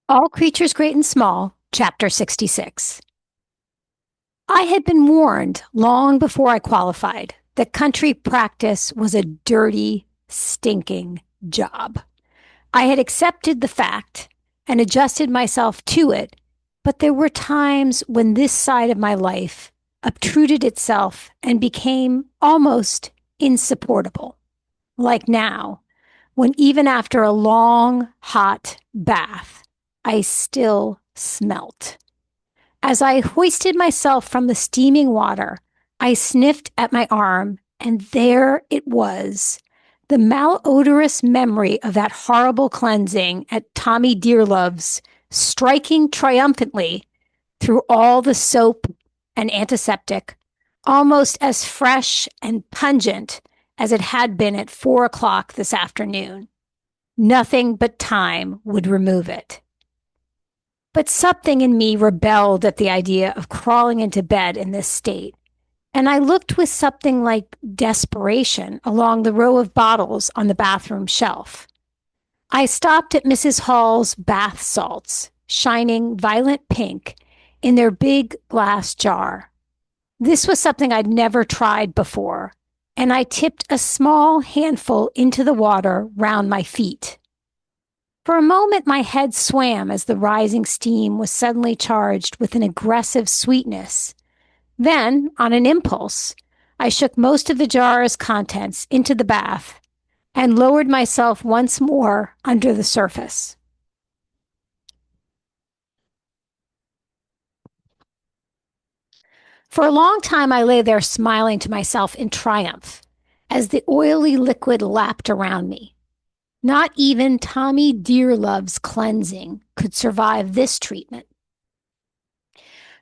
All Creatures Great and Small, Chapter 66. I had been warned long before I qualified that country practice was a dirty, stinking job. I had accepted the fact and adjusted myself to it, but there were times when this side of my life obtruded itself and became almost insupportable. Like now, when even after a long, hot bath, I still smelt. As I hoisted myself from the steaming water, I sniffed at my arm, and there it was, the malodorous memory of that horrible cleansing at Tommy Dearlove's, striking triumphantly through all the soap and antiseptic, almost as fresh and pungent as it had been at 4 o'clock this afternoon. Nothing but time would remove it. But something in me rebelled at the idea of crawling into bed in this state, and I looked with something like desperation along the row of bottles on the bathroom shelf. I stopped at Mrs. Hall's bath salts, shining violet pink in their big glass jar. This was something I'd never tried before, and I tipped a small handful into the water round my feet. For a moment, my head swam as the rising steam was suddenly charged with an aggressive sweetness. Then, on an impulse, I shook most of the jar's contents into the bath and lowered myself once more under the surface. For a long time, I lay there smiling to myself in triumph as the oily liquid lapped around me. Not even Tommy Dearlove's cleansing could survive this treatment.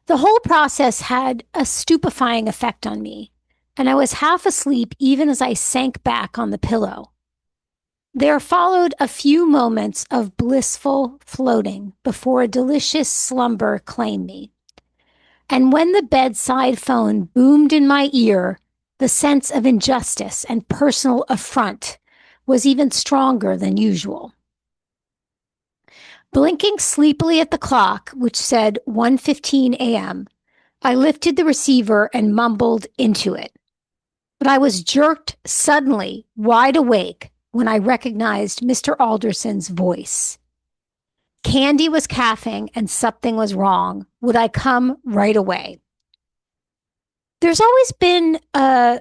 The whole process had a stupefying effect on me, and I was half asleep even as I sank back on the pillow. There followed a few moments of blissful floating before a delicious slumber claimed me. And when the bedside phone boomed in my ear, the sense of injustice and personal affront was even stronger than usual. Blinking sleepily at the clock, which said 1:15 a.m., I lifted the receiver and mumbled into it. But I was jerked suddenly wide awake when I recognized Mr. Alderson's voice. Candy was coughing and something was wrong. Would I come right away? There's always been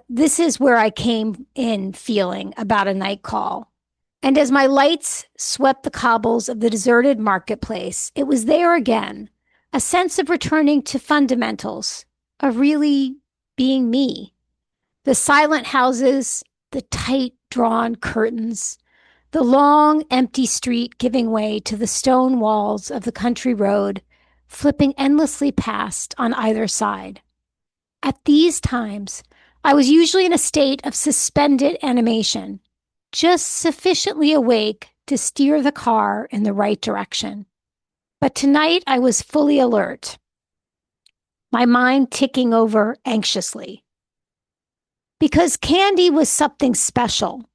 this is where I came in feeling about a night call. And as my lights swept the cobbles of the deserted marketplace, it was there again, a sense of returning to fundamentals, of really being me. The silent houses, the tight drawn curtains, the long empty street giving way to the stone walls of the country road, flipping endlessly past on either side. At these times, I was usually in a state of suspended animation, just sufficiently awake to steer the car in the right direction. But tonight I was fully alert, my mind ticking over anxiously. Because Candy was something special.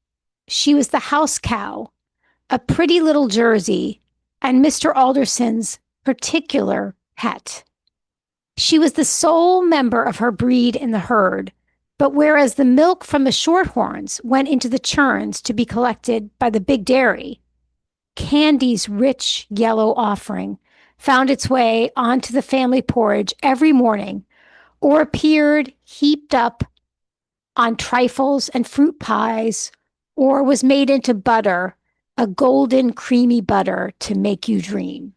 She was the house cow, a pretty little Jersey, and Mr. Alderson's particular pet. She was the sole member of her breed in the herd, but whereas the milk from the Shorthorns went into the churns to be collected by the big dairy, Candy's rich yellow offering found its way onto the family porridge every morning or appeared heaped up on trifles and fruit pies or was made into butter, a golden creamy butter to make you dream.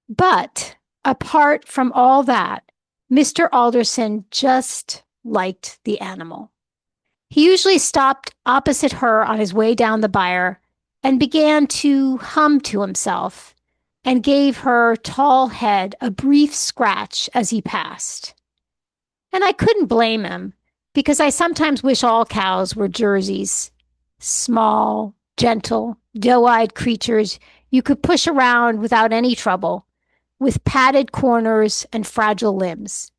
But apart from all that, Mr. Alderson just liked the animal. He usually stopped opposite her on his way down the byre and began to hum to himself and gave her tall head a brief scratch as he passed. And I couldn't blame him, because I sometimes wish all cows were Jerseys, small, gentle, doe-eyed creatures you could push around without any trouble, with padded corners and fragile limbs.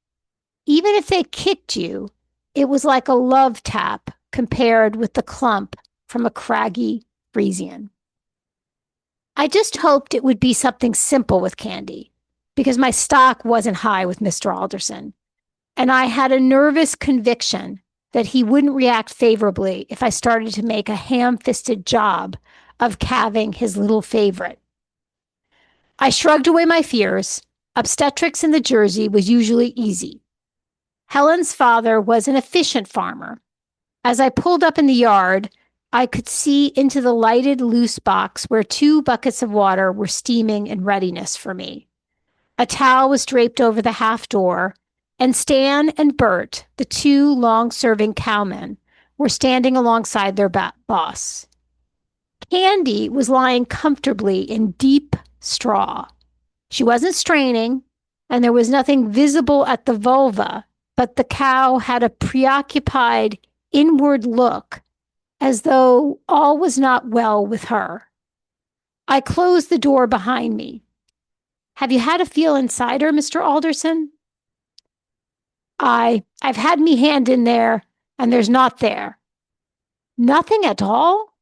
Even if they kicked you, it was like a love tap compared with the clump from a craggy Frisian. I just hoped it would be something simple with Candy, because my stock wasn't high with Mr. Alderson, and I had a nervous conviction that he wouldn't react favorably if I started to make a ham-fisted job of calving his little favorite. I shrugged away my fears. Obstetrics in the Jersey was usually easy. Helen's father was an efficient farmer. As I pulled up in the yard, I could see into the lighted loose box where 2 buckets of water were steaming in readiness for me. A towel was draped over the half door, and Stan and Bert, the 2 long-serving cowmen, were standing alongside their boss. Candy was lying comfortably in deep straw. She wasn't straining, and there was nothing visible at the vulva, but the cow had a preoccupied, inward look, as though all was not well with her. I closed the door behind me. Have you had a feel inside her, Mr. Alderson? I've had me hand in there, and there's naught there. Nothing at all?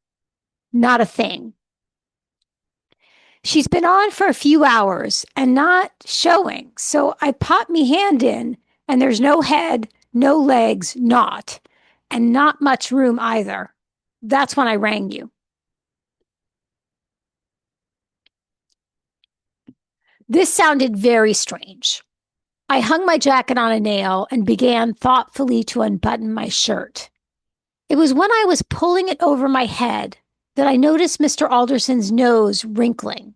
Not a thing. She's been on for a few hours and not showing, so I popped me hand in, and there's no head, no legs, naught, and not much room either. That's when I rang you. This sounded very strange. I hung my jacket on a nail and began thoughtfully to unbutton my shirt. It was when I was pulling it over my head that I noticed Mr. Alderson's nose wrinkling.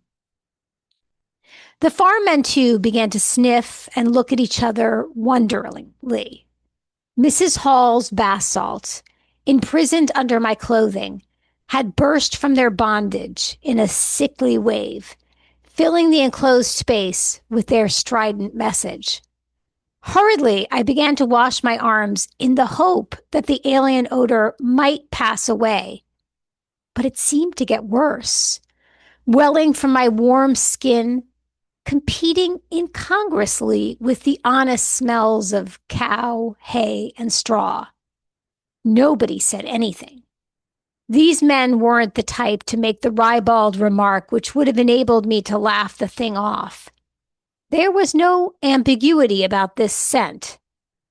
The farm men, too, began to sniff and look at each other wonderingly. Mrs. Hall's bath salts, imprisoned under my clothing, had burst from their bondage in a sickly wave, filling the enclosed space with their strident message. Hurriedly, I began to wash my arms in the hope that the alien odor might pass away. But it seemed to get worse, welling from my warm skin, competing incongruously with the honest smells of cow, hay, and straw. Nobody said anything. These men weren't the type to make the ribald remark which would have enabled me to laugh the thing off. There was no ambiguity about this scent.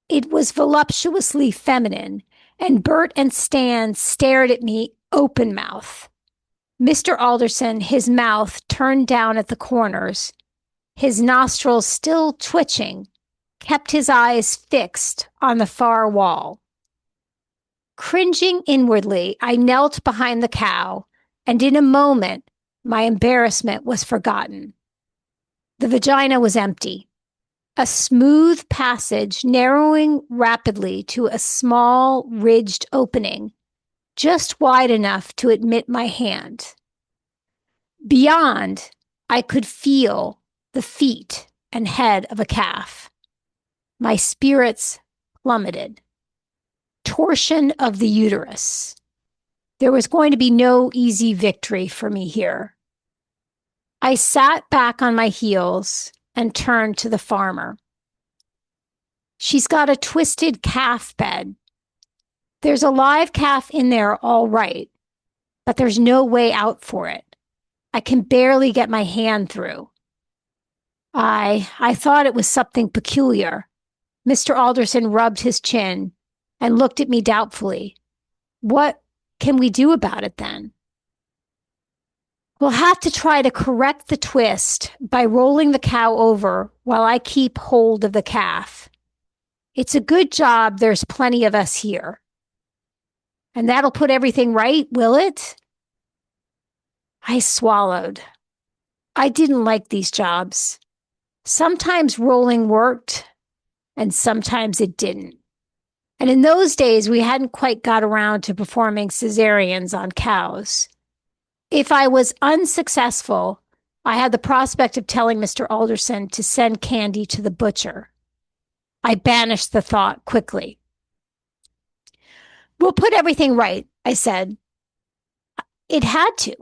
It was voluptuously feminine, and Bert and Stan stared at me open-mouthed. Mr. Alderson, his mouth turned down at the corners, his nostrils still twitching, kept his eyes fixed on the far wall. Cringing inwardly, I knelt behind the cow, and in a moment, my embarrassment was forgotten. The vagina was empty, a smooth passage narrowing rapidly to a small, ridged opening, just wide enough to admit my hand. Beyond, I could feel the feet and head of a calf. My spirits plummeted. Torsion of the uterus. There was going to be no easy victory for me here. I sat back on my heels and turned to the farmer. She's got a twisted calf bed. There's a live calf in there all right, but there's no way out for it. I can barely get my hand through. I thought it was something peculiar. Mr. Alderson rubbed his chin and looked at me doubtfully. What can we do about it then? We'll have to try to correct the twist by rolling the cow over while I keep hold of the calf. It's a good job there's plenty of us here. And that'll put everything right, will it? I swallowed. I didn't like these jobs. Sometimes rolling worked, and sometimes it didn't. And in those days, we hadn't quite got around to performing cesareans on cows. If I was unsuccessful, I had the prospect of telling Mr. Alderson to send Candy to the butcher. I banished the thought quickly. We'll put everything right, I said. It had to.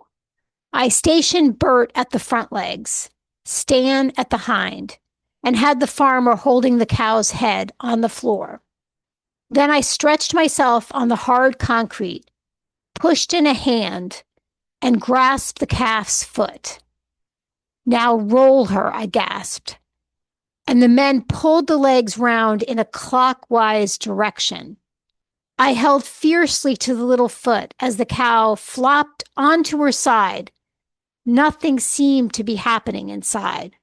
I stationed Bert at the front legs, Stan at the hind, and had the farmer holding the cow's head on the floor. Then I stretched myself on the hard concrete, pushed in a hand, and grasped the calf's foot. "Now roll her," I gasped, and the men pulled the legs round in a clockwise direction. I held fiercely to the little foot as the cow flopped onto her side. Nothing seemed to be happening inside.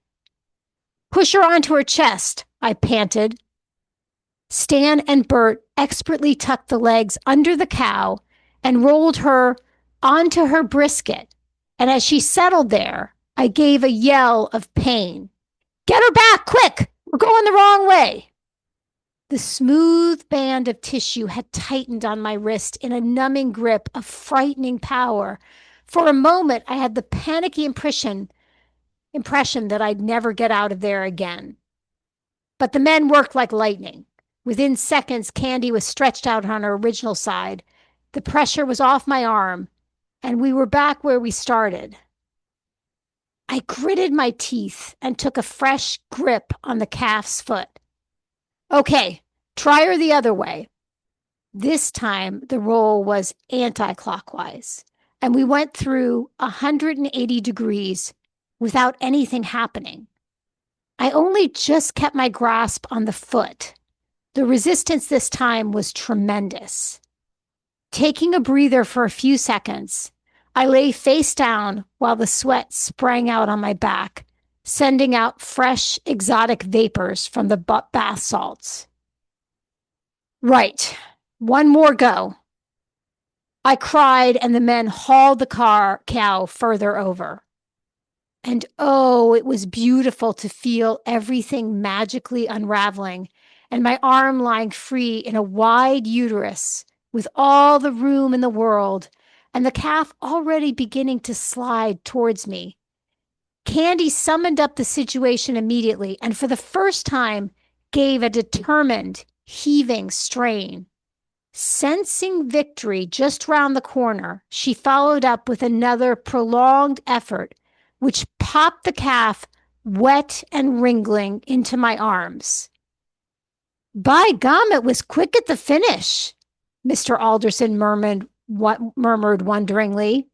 "Push her onto her chest," I panted. Stan and Bert expertly tucked the legs under the cow and rolled her onto her brisket, and as she settled there, I gave a yell of pain. "Get her back, quick! We're going the wrong way!" The smooth band of tissue had tightened on my wrist in a numbing grip of frightening power. For a moment, I had the panicky impression that I'd never get out of there again. But the men worked like lightning. Within seconds, Candy was stretched out on her original side. The pressure was off my arm, and we were back where we started. I gritted my teeth and took a fresh grip on the calf's foot. "Okay, try her the other way." This time, the roll was anti-clockwise, and we went through 180 degrees without anything happening. I only just kept my grasp on the foot. The resistance this time was tremendous. Taking a breather for a few seconds, I lay face down while the sweat sprang out on my back, sending out fresh, exotic vapors from the bath salts. "Right, one more go." I cried, and the men hauled the cow further over. And oh, it was beautiful to feel everything magically unraveling, and my arm lying free in a wide uterus with all the room in the world, and the calf already beginning to slide towards me. Candy summoned up the situation immediately, and for the first time gave a determined, heaving strain. Sensing victory just round the corner, she followed up with another prolonged effort, which popped the calf, wet and wriggling, into my arms. "By gum, it was quick at the finish," Mr. Alderson murmured wonderingly.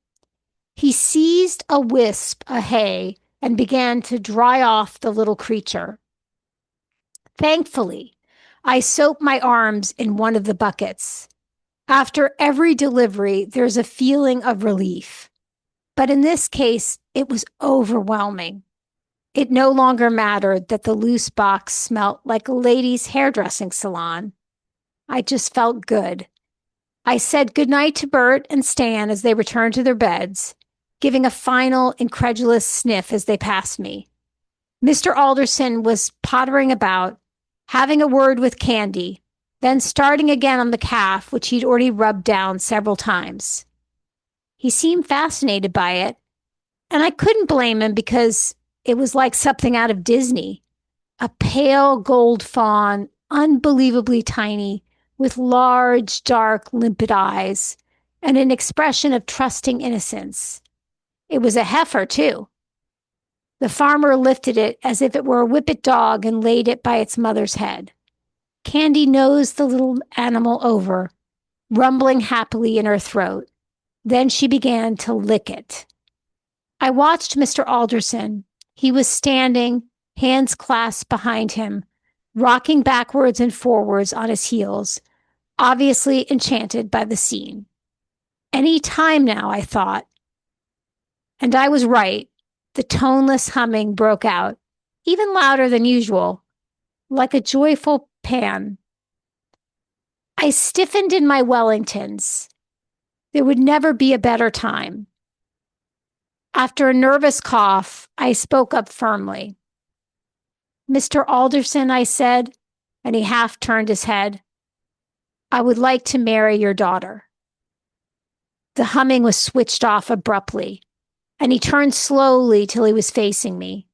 He seized a wisp of hay and began to dry off the little creature. Thankfully, I soaped my arms in one of the buckets. After every delivery, there's a feeling of relief. But in this case, it was overwhelming. It no longer mattered that the loose box smelt like a lady's hairdressing salon. I just felt good. I said goodnight to Bert and Stan as they returned to their beds, giving a final incredulous sniff as they passed me. Mr. Alderson was pottering about, having a word with Candy, then starting again on the calf, which he'd already rubbed down several times. He seemed fascinated by it, and I couldn't blame him because it was like something out of Disney. A pale gold fawn, unbelievably tiny, with large, dark, limpid eyes, and an expression of trusting innocence. It was a heifer, too. The farmer lifted it as if it were a whippet dog and laid it by its mother's head. Candy nosed the little animal over, rumbling happily in her throat. Then she began to lick it. I watched Mr. Alderson. He was standing, hands clasped behind him, rocking backwards and forwards on his heels, obviously enchanted by the scene. Any time now, I thought. And I was right. The toneless humming broke out, even louder than usual, like a joyful pan. I stiffened in my Wellingtons. There would never be a better time. After a nervous cough, I spoke up firmly. "Mr. Alderson," I said, and he half turned his head, "I would like to marry your daughter." The humming was switched off abruptly, and he turned slowly till he was facing me.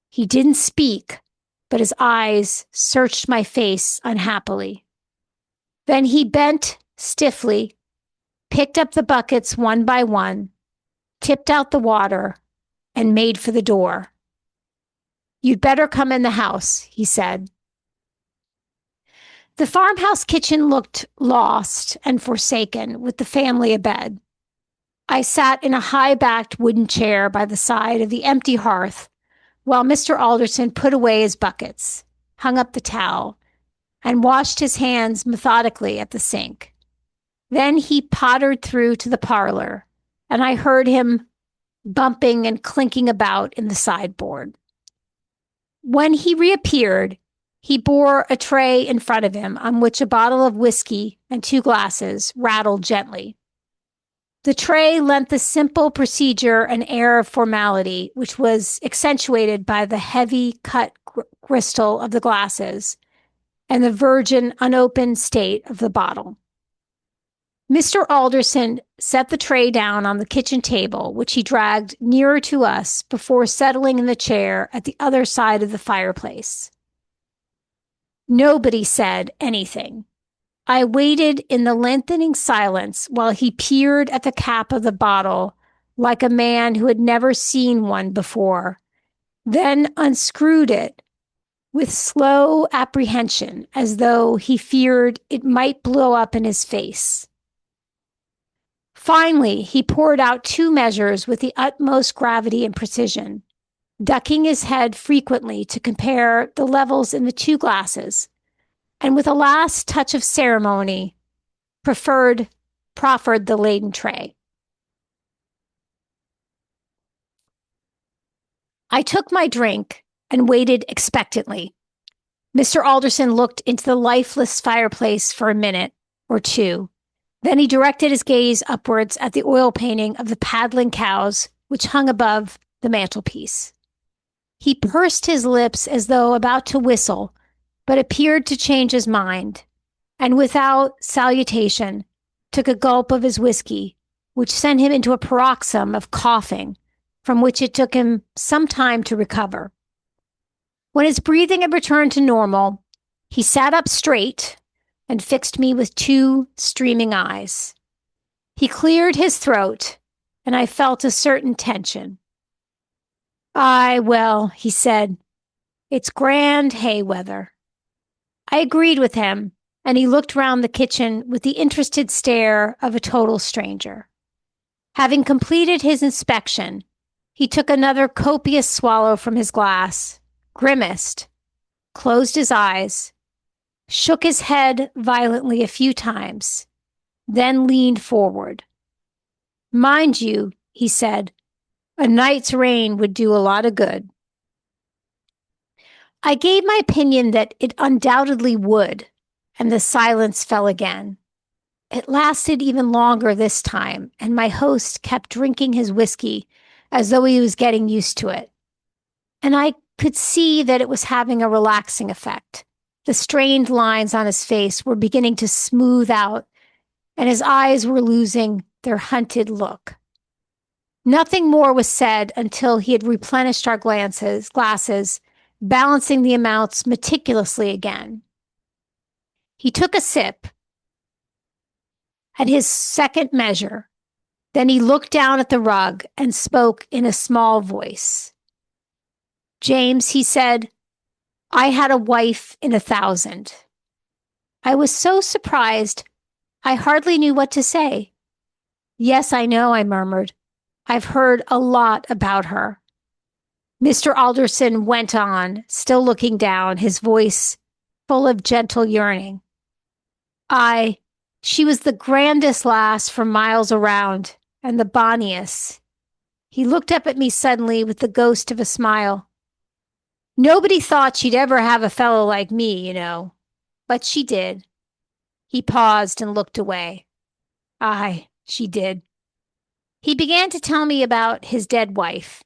He didn't speak, but his eyes searched my face unhappily. Then he bent stiffly, picked up the buckets one by one, tipped out the water, and made for the door. "You'd better come in the house," he said. The farmhouse kitchen looked lost and forsaken, with the family abed. I sat in a high-backed wooden chair by the side of the empty hearth while Mr. Alderson put away his buckets, hung up the towel, and washed his hands methodically at the sink. Then he pottered through to the parlor, and I heard him bumping and clinking about in the sideboard. When he reappeared, he bore a tray in front of him on which a bottle of whiskey and 2 glasses rattled gently. The tray lent the simple procedure an air of formality, which was accentuated by the heavy cut crystal of the glasses and the virgin, unopened state of the bottle. Mr. Alderson set the tray down on the kitchen table, which he dragged nearer to us before settling in the chair at the other side of the fireplace. Nobody said anything. I waited in the lengthening silence while he peered at the cap of the bottle like a man who had never seen one before, then unscrewed it with slow apprehension as though he feared it might blow up in his face. Finally, he poured out 2 measures with the utmost gravity and precision, ducking his head frequently to compare the levels in the 2 glasses, and with a last touch of ceremony, proffered the laden tray. I took my drink and waited expectantly. Mr. Alderson looked into the lifeless fireplace for a minute or 2. Then he directed his gaze upwards at the oil painting of the paddling cows which hung above the mantelpiece. He pursed his lips as though about to whistle, but appeared to change his mind, and without salutation took a gulp of his whiskey, which sent him into a paroxysm of coughing, from which it took him some time to recover. When his breathing had returned to normal, he sat up straight and fixed me with 2 streaming eyes. He cleared his throat, and I felt a certain tension. "Aye, well," he said, "it's grand hay weather." I agreed with him, and he looked round the kitchen with the interested stare of a total stranger. Having completed his inspection, he took another copious swallow from his glass, grimaced, closed his eyes, shook his head violently a few times, then leaned forward. "Mind you," he said, "a night's rain would do a lot of good." I gave my opinion that it undoubtedly would, and the silence fell again. It lasted even longer this time, and my host kept drinking his whiskey as though he was getting used to it. And I could see that it was having a relaxing effect. The strained lines on his face were beginning to smooth out, and his eyes were losing their hunted look. Nothing more was said until he had replenished our glasses, balancing the amounts meticulously again. He took a sip at his second measure. Then he looked down at the rug and spoke in a small voice. "James," he said, "I had a wife in 1,000. I was so surprised, I hardly knew what to say. "Yes, I know," I murmured. "I've heard a lot about her." Mr. Alderson went on, still looking down, his voice full of gentle yearning. "Aye, she was the grandest lass for miles around, and the bonniest." He looked up at me suddenly with the ghost of a smile. "Nobody thought she'd ever have a fellow like me, you know. But she did." He paused and looked away. "Aye, she did." He began to tell me about his dead wife.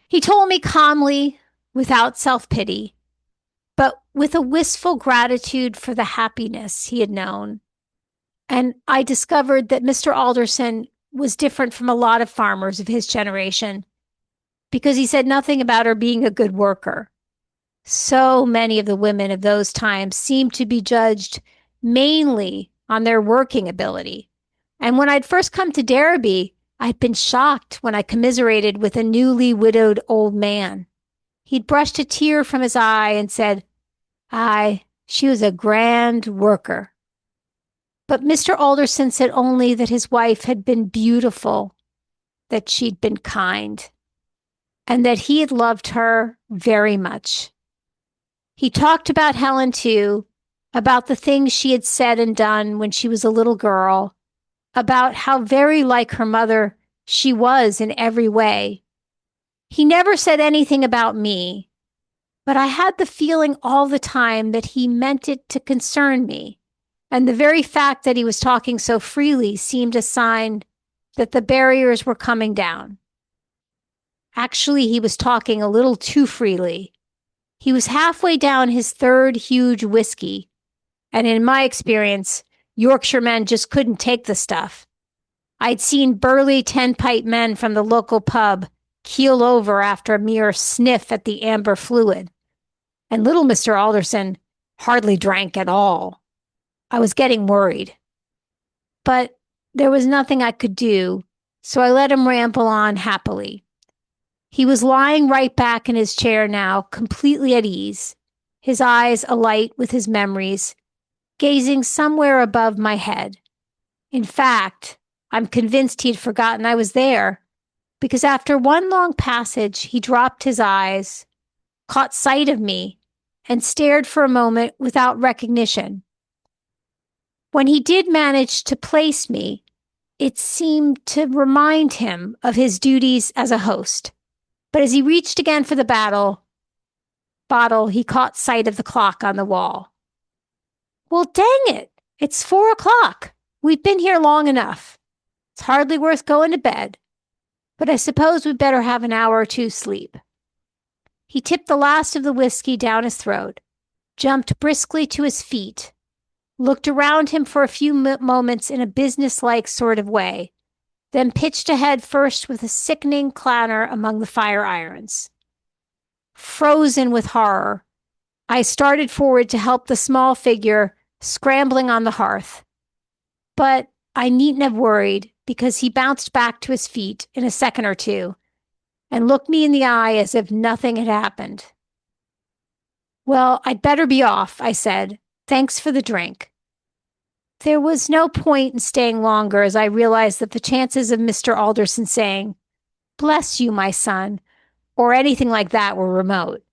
He told me calmly, without self-pity, but with a wistful gratitude for the happiness he had known. And I discovered that Mr. Alderson was different from a lot of farmers of his generation, because he said nothing about her being a good worker. So many of the women of those times seemed to be judged mainly on their working ability. And when I'd first come to Derby, I'd been shocked when I commiserated with a newly widowed old man. He'd brushed a tear from his eye and said, "Aye, she was a grand worker." But Mr. Alderson said only that his wife had been beautiful, that she'd been kind, and that he had loved her very much. He talked about Helen too, about the things she had said and done when she was a little girl, about how very like her mother she was in every way. He never said anything about me, but I had the feeling all the time that he meant it to concern me, and the very fact that he was talking so freely seemed a sign that the barriers were coming down. Actually, he was talking a little too freely. He was halfway down his third huge whiskey, and in my experience, Yorkshiremen just couldn't take the stuff. I'd seen burly 10-pipe men from the local pub keel over after a mere sniff at the amber fluid, and little Mr. Alderson hardly drank at all. I was getting worried. But there was nothing I could do, so I let him ramble on happily. He was lying right back in his chair now, completely at ease, his eyes alight with his memories, gazing somewhere above my head. In fact, I'm convinced he'd forgotten I was there, because after one long passage, he dropped his eyes, caught sight of me, and stared for a moment without recognition. When he did manage to place me, it seemed to remind him of his duties as a host. But as he reached again for the bottle, he caught sight of the clock on the wall. Well, dang it, it's 4:00. We've been here long enough. It's hardly worth going to bed, but I suppose we'd better have an hour or two sleep. He tipped the last of the whiskey down his throat, jumped briskly to his feet, looked around him for a few moments in a businesslike sort of way, then pitched ahead first with a sickening clatter among the fire irons. Frozen with horror, I started forward to help the small figure scrambling on the hearth. But I needn't have worried, because he bounced back to his feet in a second or two and looked me in the eye as if nothing had happened. Well, I'd better be off, I said. Thanks for the drink. There was no point in staying longer, as I realized that the chances of Mr. Alderson saying, "Bless you, my son," or anything like that were remote.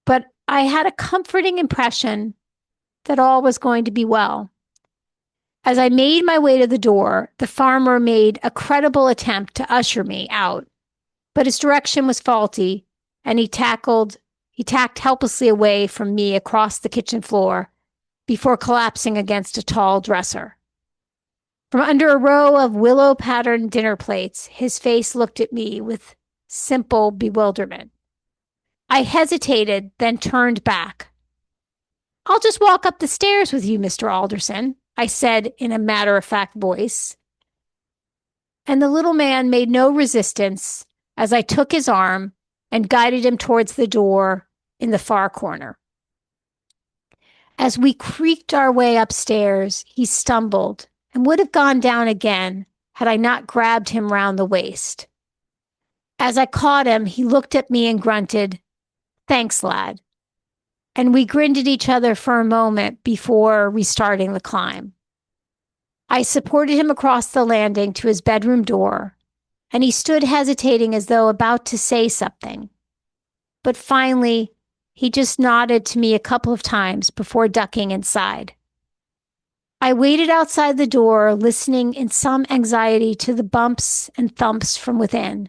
But I had a comforting impression that all was going to be well. As I made my way to the door, the farmer made a credible attempt to usher me out, but his direction was faulty, and he tacked helplessly away from me across the kitchen floor before collapsing against a tall dresser. From under a row of willow-patterned dinner plates, his face looked at me with simple bewilderment. I hesitated, then turned back. "I'll just walk up the stairs with you, Mr. Alderson," I said in a matter-of-fact voice. And the little man made no resistance as I took his arm and guided him towards the door in the far corner. As we creaked our way upstairs, he stumbled and would have gone down again had I not grabbed him round the waist. As I caught him, he looked at me and grunted, "Thanks, lad." And we grinned at each other for a moment before restarting the climb. I supported him across the landing to his bedroom door, and he stood hesitating as though about to say something. But finally, he just nodded to me a couple of times before ducking inside. I waited outside the door, listening in some anxiety to the bumps and thumps from within,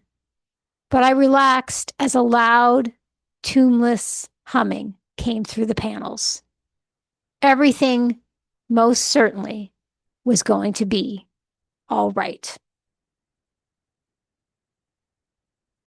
but I relaxed as a loud, tuneless humming came through the panels. Everything, most certainly, was going to be all right.